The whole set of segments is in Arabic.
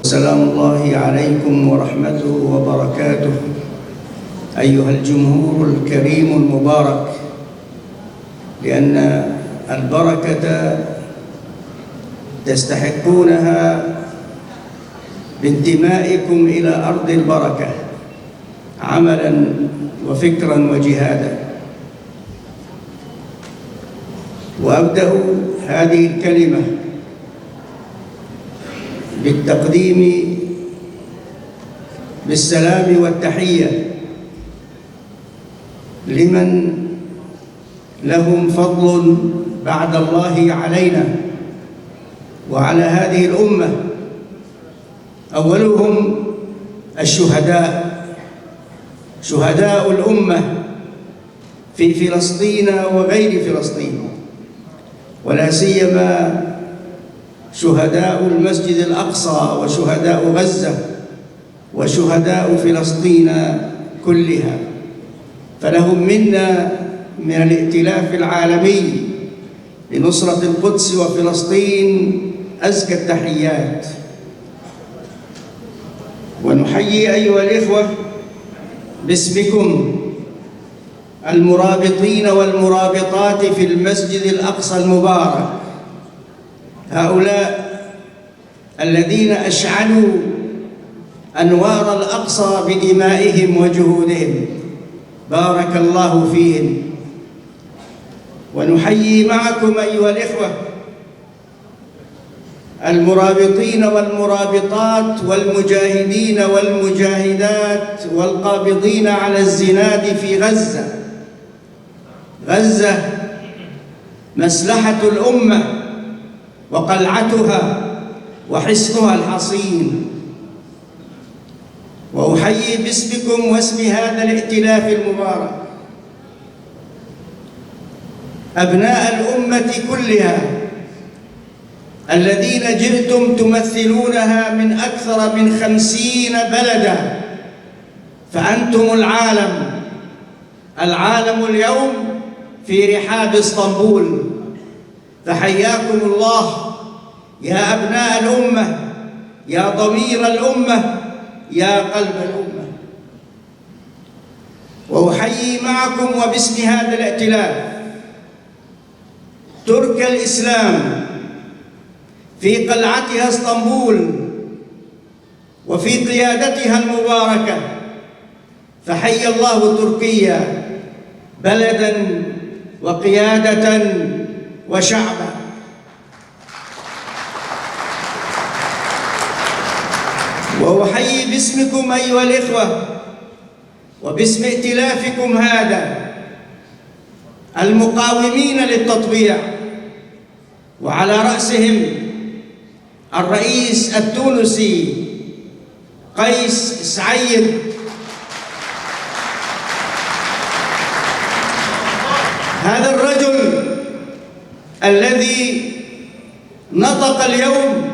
سلام الله عليكم ورحمته وبركاته أيها الجمهور الكريم المبارك، لأن البركة تستحقونها بانتمائكم إلى أرض البركة عملاً وفكراً وجهاداً. وأبدأ هذه الكلمة بالتقديم بالسلام والتحية لمن لهم فضل بعد الله علينا وعلى هذه الأمة، أولهم الشهداء، شهداء الأمة في فلسطين وغير فلسطين، ولا سيما شهداء المسجد الأقصى وشهداء غزة وشهداء فلسطين كلها، فلهم منا من الائتلاف العالمي لنصرة القدس وفلسطين أزكى التحيات. ونحيي أيها الإخوة باسمكم المرابطين والمرابطات في المسجد الأقصى المبارك، هؤلاء الذين أشعلوا أنوار الأقصى بدمائهم وجهودهم، بارك الله فيهم. ونحيي معكم أيها الإخوة المرابطين والمرابطات والمجاهدين والمجاهدات والقابضين على الزناد في غزة. غزة مسلحة الأمة وقلعتها وحصنها الحصين. وأحيي باسمكم واسم هذا الائتلاف المبارك أبناء الأمة كلها الذين جئتم تمثلونها من أكثر من 50 بلداً، فأنتم العالم اليوم في رحاب اسطنبول، فحياكم الله يا أبناء الأمة، يا ضمير الأمة، يا قلب الأمة. وأحيي معكم وباسم هذا الائتلاف ترك الإسلام في قلعتها اسطنبول وفي قيادتها المباركة، فحي الله تركيا بلداً وقيادة وشعبا. وأحيي باسمكم أيها الإخوة وباسم ائتلافكم هذا المقاومين للتطبيع، وعلى رأسهم الرئيس التونسي قيس سعيد، هذا الرجل الذي نطق اليوم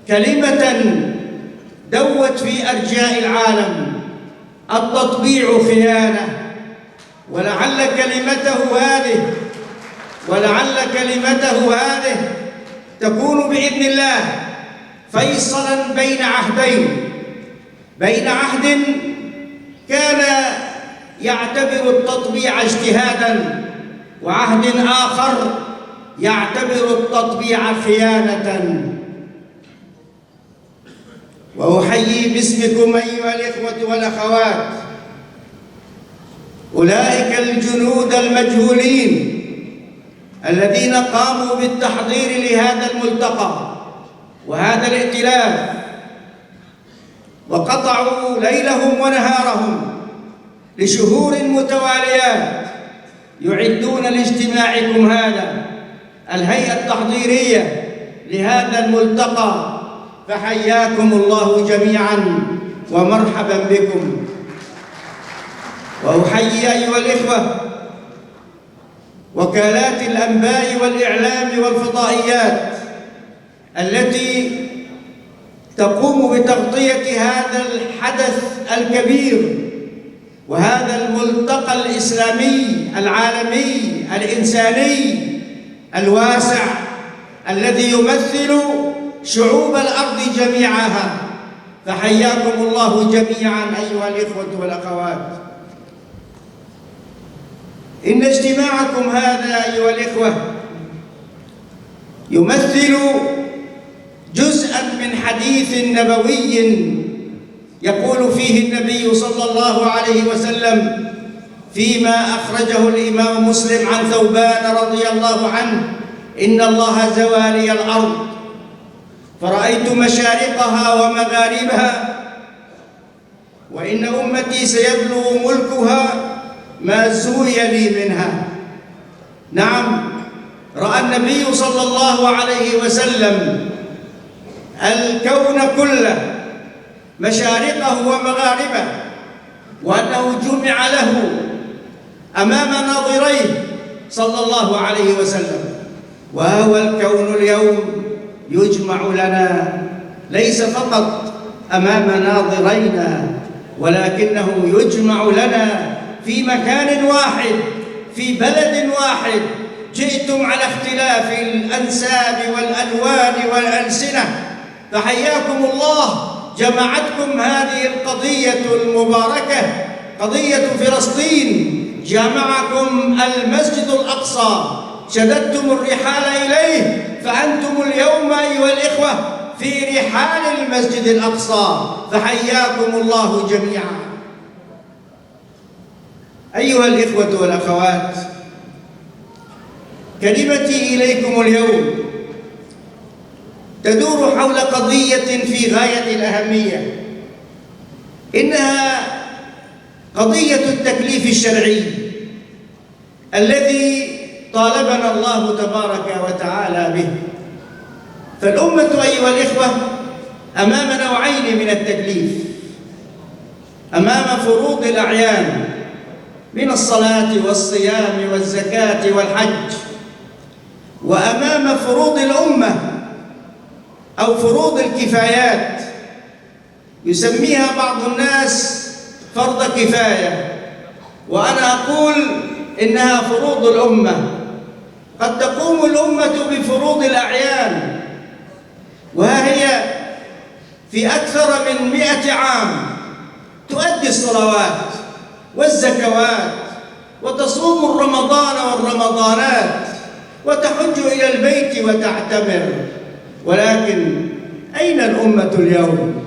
كلمة دوت في أرجاء العالم: التطبيع خيانة. ولعل كلمته هذه ولعل كلمته هذه تكون بإذن الله فيصلاً بين عهدين، بين عهد كان يعتبر التطبيع اجتهاداً، وعهد آخر يعتبر التطبيع خيانة. وأحيي باسمكم أيها الإخوة والأخوات أولئك الجنود المجهولين الذين قاموا بالتحضير لهذا الملتقى وهذا الائتلاف، وقطعوا ليلهم ونهارهم لشهور متواليات يعدون لاجتماعكم هذا الهيئة التحضيرية لهذا الملتقى، فحياكم الله جميعاً ومرحباً بكم. وأحيي أيها الإخوة وكالات الأنباء والإعلام والفضائيات التي تقوم بتغطية هذا الحدث الكبير وهذا الملتقى الإسلامي العالمي الإنساني الواسع الذي يمثل شعوب الأرض جميعها، فحياكم الله جميعاً أيها الإخوة والأخوات. إن اجتماعكم هذا أيها الإخوة يمثل جزءاً من حديث نبوي يقول فيه النبي صلى الله عليه وسلم فيما أخرجه الإمام مسلم عن ثوبان رضي الله عنه: إن الله زوى لي الأرض فرأيت مشارقها ومغاربها، وإن أمتي سيبلغ ملكها ما زوي لي منها. نعم، رأى النبي صلى الله عليه وسلم الكون كله مشارقه ومغاربه، وأنه جمع له أمام ناظريه صلى الله عليه وسلم. وهو الكون اليوم يجمع لنا ليس فقط أمام ناظرينا، ولكنه يجمع لنا في مكان واحد في بلد واحد. جئتم على اختلاف الأنساب والألوان والألسنة، فحياكم الله. جمعتكم هذه القضية المباركة، قضية فلسطين. جمعكم المسجد الأقصى، شددتم الرحال إليه، فأنتم اليوم أيها الإخوة في رحال المسجد الأقصى، فحياكم الله جميعا. أيها الإخوة والأخوات، كلمتي إليكم اليوم تدور حول قضية في غاية الأهمية، إنها قضية التكليف الشرعي الذي طالبنا الله تبارك وتعالى به. فالأمة أيها الإخوة أمام نوعين من التكليف: أمام فروض الأعيان من الصلاة والصيام والزكاة والحج، وأمام فروض الأمة أو فروض الكفايات، يسميها بعض الناس فرض كفاية، وأنا أقول إنها فروض الأمة. قد تقوم الأمة بفروض الأعيان، وها هي في أكثر من 100 عام تؤدي الصلوات والزكوات وتصوم الرمضان والرمضانات وتحج إلى البيت وتعتمر، ولكن أين الأمة اليوم؟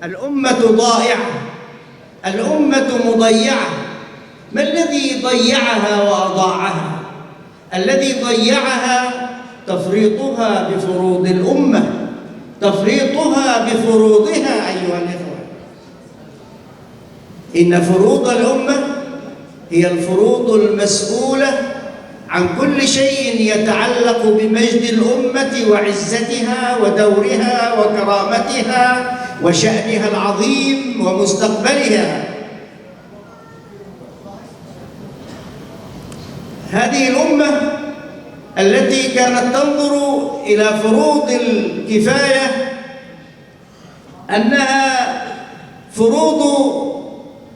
الأمة ضائعة، الأمة مضيعة. ما الذي ضيعها وأضاعها؟ الذي ضيعها تفريطها بفروض الأمة، تفريطها بفروضها أيها الإخوة. إن فروض الأمة هي الفروض المسؤولة عن كل شيء يتعلق بمجد الأمة وعزتها ودورها وكرامتها وشأنها العظيم ومستقبلها. هذه الأمة التي كانت تنظر إلى فروض الكفاية أنها فروض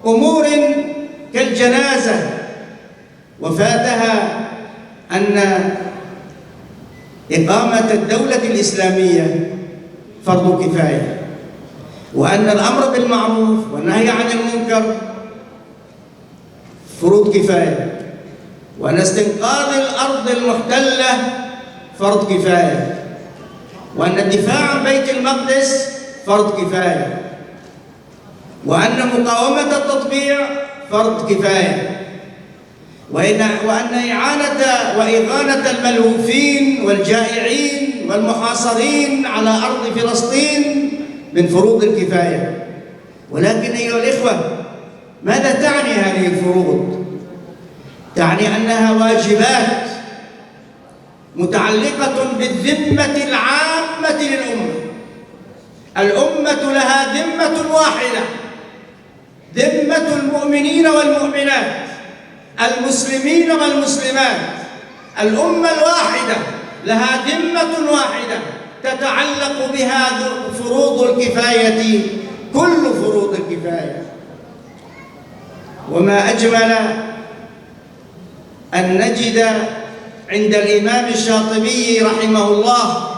أمور كالجنازة، وفاتها أن إقامة الدولة الإسلامية فرض كفاية، وأن الأمر بالمعروف والنهي عن المنكر فروض كفاية، وأن استنقاذ الأرض المحتلة فرض كفاية، وأن الدفاع عن بيت المقدس فرض كفاية، وأن مقاومة التطبيع فرض كفاية، وأن إعانة وإغاثة الملهوفين والجائعين والمحاصرين على أرض فلسطين من فروض الكفاية. ولكن أيها الإخوة، ماذا تعني هذه الفروض؟ تعني أنها واجبات متعلقة بالذمة العامة للأمة. الأمة لها ذمة واحدة، ذمة المؤمنين والمؤمنات، المسلمين والمسلمات. الأمة الواحدة لها ذمة واحدة تتعلق بها فروض الكفاية، كل فروض الكفاية. وما أجمل أن نجد عند الإمام الشاطبي رحمه الله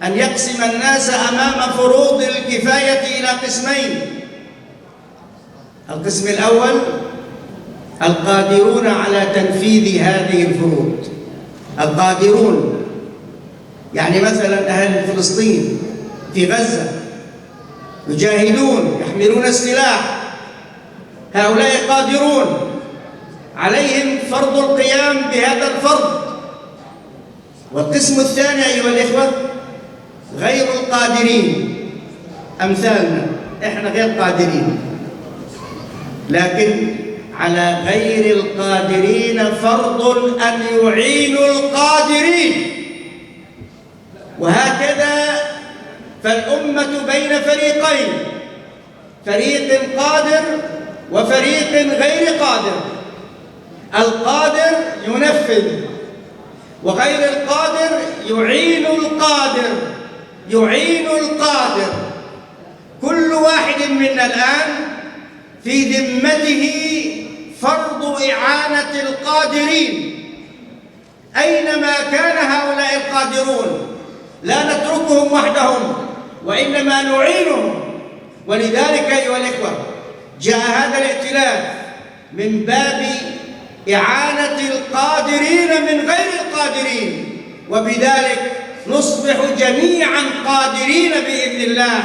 أن يقسم الناس أمام فروض الكفاية إلى قسمين. القسم الأول القادرون على تنفيذ هذه الفروض. القادرون يعني مثلا أهل فلسطين في غزة يجاهدون يحملون السلاح، هؤلاء قادرون، عليهم فرض القيام بهذا الفرض. والقسم الثاني أيها الإخوة غير القادرين، أمثالنا إحنا غير قادرين، لكن على غير القادرين فرض أن يعينوا القادرين. وهكذا فالأمة بين فريقين، فريق قادر وفريق غير قادر. القادر ينفذ، وغير القادر يعين القادر، يعين القادر. كل واحد منا الآن في ذمته فرض إعانة القادرين أينما كان هؤلاء القادرون، لا نتركهم وحدهم وإنما نعينهم. ولذلك أيها الإخوة جاء هذا الائتلاف من باب إعانة القادرين من غير القادرين، وبذلك نصبح جميعا قادرين بإذن الله.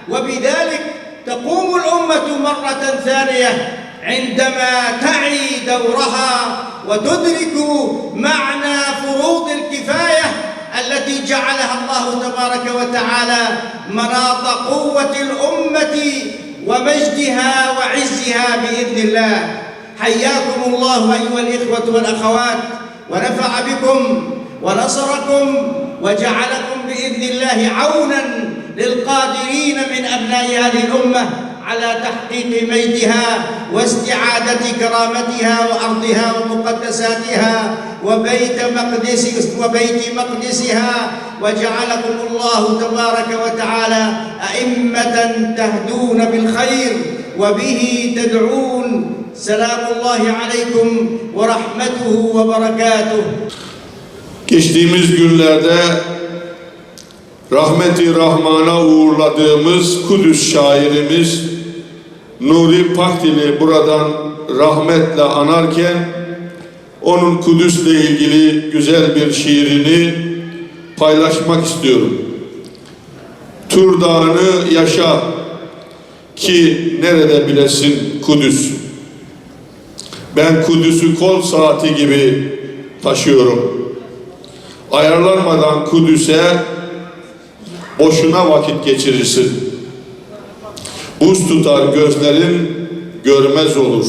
وبذلك تقوم الأمة مرة ثانية عندما تعي دورها وتدرك معنى فروض الكفاية التي جعلها الله تبارك وتعالى مناط قوة الأمة ومجدها وعزها بإذن الله. حياكم الله أيها الإخوة والأخوات، ونفع بكم ونصركم وجعلكم بإذن الله عونا للقادرين من أبناء هذه الأمة على تحقيق مجدها واستعادة كرامتها وأرضها ومقدساتها وبيت مقدسها، وجعلكم الله تبارك وتعالى أئمة تهدون بالخير وبه تدعون. سلام الله عليكم ورحمته وبركاته. Geçtiğimiz günlerde rahmeti Rahman'a uğurladığımız Kudüs şairimiz Nuri Pakdil'i buradan rahmetle anarken onun Kudüs'le ilgili güzel bir şiirini paylaşmak istiyorum. Tur Dağı'nı yaşa ki nerede bilesin Kudüs. Ben Kudüs'ü kol saati gibi taşıyorum. Ayarlanmadan Kudüs'e boşuna vakit geçirirsin. Buz tutar gözlerin, görmez olur.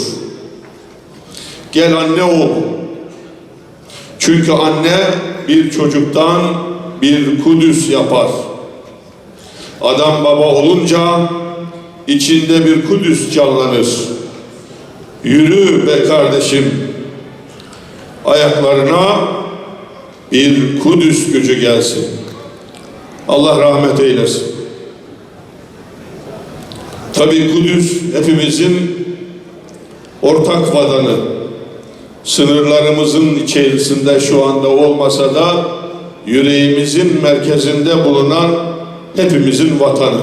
Gel anne ol. Çünkü anne bir çocuktan bir Kudüs yapar. Adam baba olunca içinde bir Kudüs canlanır. Yürü be kardeşim, ayaklarına bir Kudüs gücü gelsin. Allah rahmet eylesin. Tabii Kudüs hepimizin ortak vatanı. Sınırlarımızın içerisinde şu anda olmasa da yüreğimizin merkezinde bulunan hepimizin vatanı.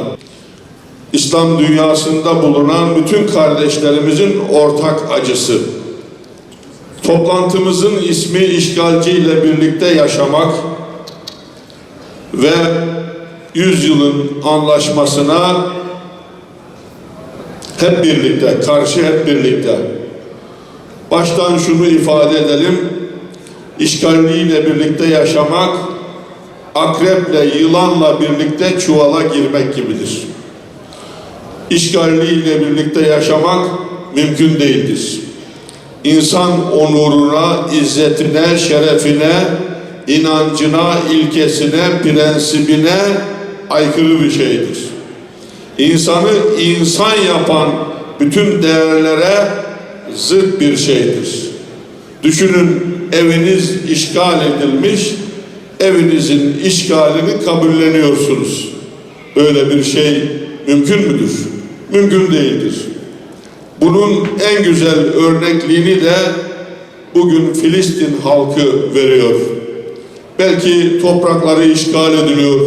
İslam dünyasında bulunan bütün kardeşlerimizin ortak acısı. Toplantımızın ismi işgalci ile birlikte yaşamak ve 100 yılın anlaşmasına hep birlikte, karşı hep birlikte. Baştan şunu ifade edelim, işgalliyle birlikte yaşamak, akreple, yılanla birlikte çuvala girmek gibidir. İşgalliyle birlikte yaşamak mümkün değildir. İnsan onuruna, izzetine, şerefine, inancına, ilkesine, prensibine aykırı bir şeydir. İnsanı insan yapan bütün değerlere zıt bir şeydir. Düşünün, eviniz işgal edilmiş, evinizin işgalini kabulleniyorsunuz. Böyle bir şey mümkün müdür? Mümkün değildir. Bunun en güzel örnekliğini de bugün Filistin halkı veriyor. Belki toprakları işgal ediliyor,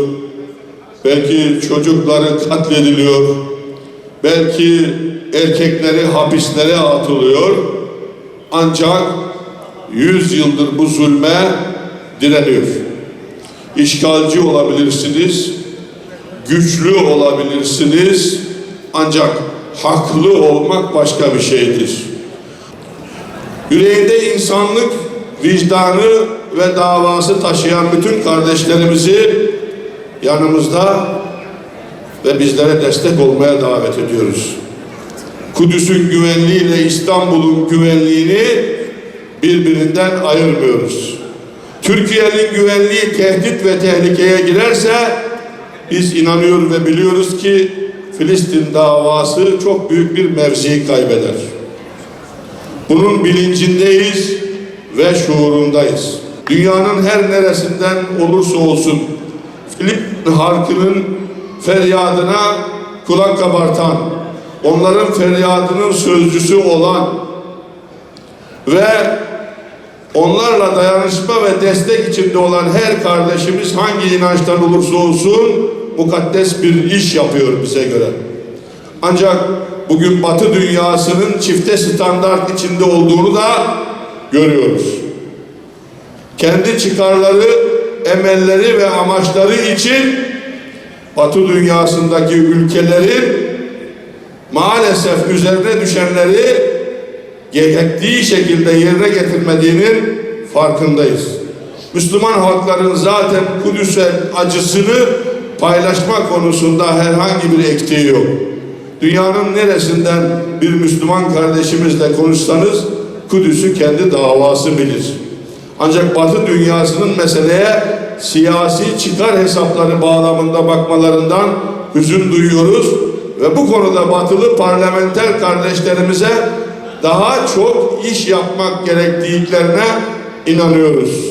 belki çocukları katlediliyor, belki erkekleri hapislere atılıyor, ancak 100 yıldır bu zulme direniyor. İşgalci olabilirsiniz, güçlü olabilirsiniz, ancak haklı olmak başka bir şeydir. Yüreğinde insanlık, vicdanı ve davası taşıyan bütün kardeşlerimizi yanımızda ve bizlere destek olmaya davet ediyoruz. Kudüs'ün güvenliğiyle İstanbul'un güvenliğini birbirinden ayırmıyoruz. Türkiye'nin güvenliği tehdit ve tehlikeye girerse biz inanıyor ve biliyoruz ki Filistin davası çok büyük bir mevzi kaybeder. Bunun bilincindeyiz ve şuurundayız. Dünyanın her neresinden olursa olsun Filistin halkının feryadına kulak kabartan, onların feryadının sözcüsü olan ve onlarla dayanışma ve destek içinde olan her kardeşimiz hangi inançtan olursa olsun mukaddes bir iş yapıyor bize göre. Ancak bugün Batı dünyasının çifte standart içinde olduğunu da görüyoruz. Kendi çıkarları, emelleri ve amaçları için Batı dünyasındaki ülkelerin maalesef üzerine düşenleri gerektiği şekilde yerine getirmediğinin farkındayız. Müslüman halkların zaten Kudüs'e acısını paylaşma konusunda herhangi bir eksiği yok. Dünyanın neresinden bir Müslüman kardeşimizle konuşsanız Kudüs'ü kendi davası bilir. Ancak Batı dünyasının meseleye siyasi çıkar hesapları bağlamında bakmalarından hüzün duyuyoruz ve bu konuda batılı parlamenter kardeşlerimize daha çok iş yapmak gerektiklerine inanıyoruz.